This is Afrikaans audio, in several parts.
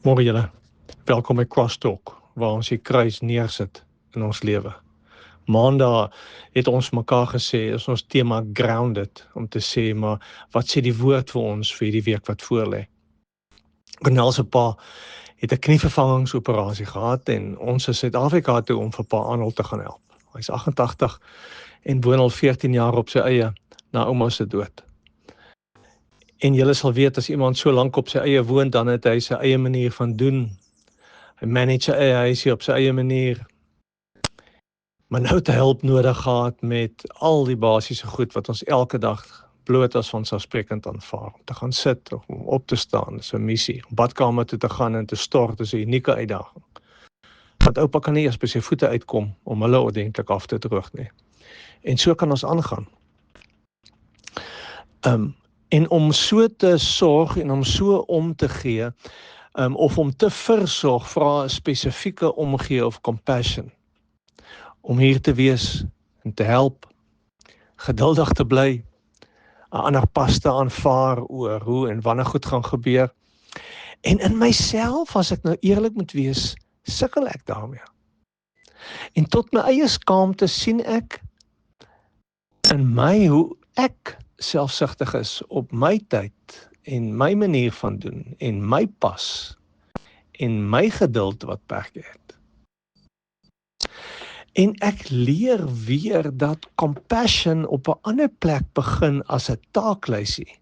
Môre julle, welkom by Crosstalk, waar ons die kruis neersit in ons lewe. Maandag het ons mekaar gesê, is ons tema grounded, om te sê, maar wat sê die woord vir ons vir die week wat voorlê? Cornel se pa het 'n knievervangingsoperasie gehad en ons is Suid-Afrika toe om vir pa Arnold te gaan help. Hy's 88 en woon al 14 jaar op sy eie na ouma se dood. En julle sal weet, as iemand so lank op sy eie woon, dan het hy sy eie manier van doen. Hy manage sy eie huisie op sy eie manier. Maar nou het hy hulp nodig gehad met al die basiese goed wat ons elke dag bloot as vanselfsprekend aanvaar. Om te gaan sit, om op te staan, dis 'n missie. Om badkamer toe te gaan en te stort, is 'n unieke uitdaging. Want oupa kan nie eers by sy voete uitkom om hulle ordentlik af te droog nie. En so kan ons aangaan. En om so te sorg en om so om te gee, of om te versorg, vra 'n spesifieke omgee of compassion. Om hier te wees en te help, geduldig te bly, 'n ander pas te aanvaar oor hoe en wanneer goed gaan gebeur. En in myself, as ek nou eerlik moet wees, sukkel ek daarmee. En tot my eie skaamte sien ek in my hoe ek selfsugtig is op my tyd en my manier van doen en my pas en my geduld wat perke het. En ek leer weer dat compassion op 'n ander plek begin as 'n taaklysie.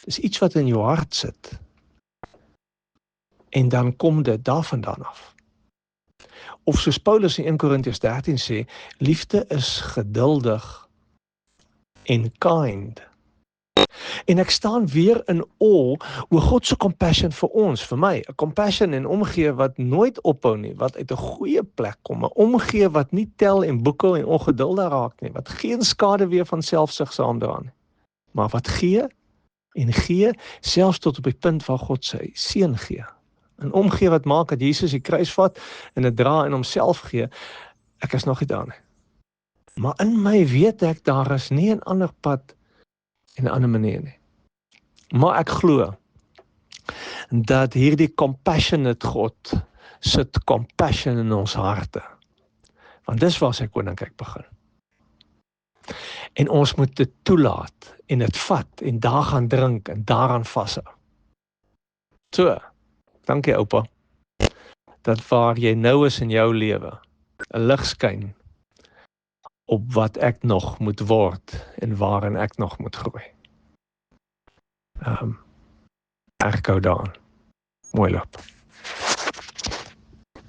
Dis iets wat in jou hart sit. En dan kom dit daarvandaan af. Of soos Paulus in 1 Korintiërs 13 sê, liefde is geduldig en kind. En ek staan weer in awe oor God se compassion vir ons, vir my, 'n compassion en omgee wat nooit ophou nie, wat uit 'n goeie plek kom, 'n omgee wat nie tel en boekel en ongeduldig raak nie, wat geen skade weer van selfsug saamdra nie, maar wat gee en gee, selfs tot op die punt waar God sy seun gee. 'n omgee wat maak dat Jesus die kruis vat en dit dra en homself gee. Ek is nog nie daar nie. Maar in my weet ek, daar is nie 'n ander pad en 'n ander manier nie. Maar ek glo dat hierdie compassionate God sit compassion in ons harte. Want dis waar sy koninkryk begin. En ons moet dit toelaat en dit vat en daar gaan drink en daaraan vashou. So, dankie oupa, dat waar jy nou is in jou lewe, 'n lig skyn op wat ek nog moet word en waarin ek nog moet groei. Ek hou daaraan. Mooi loop.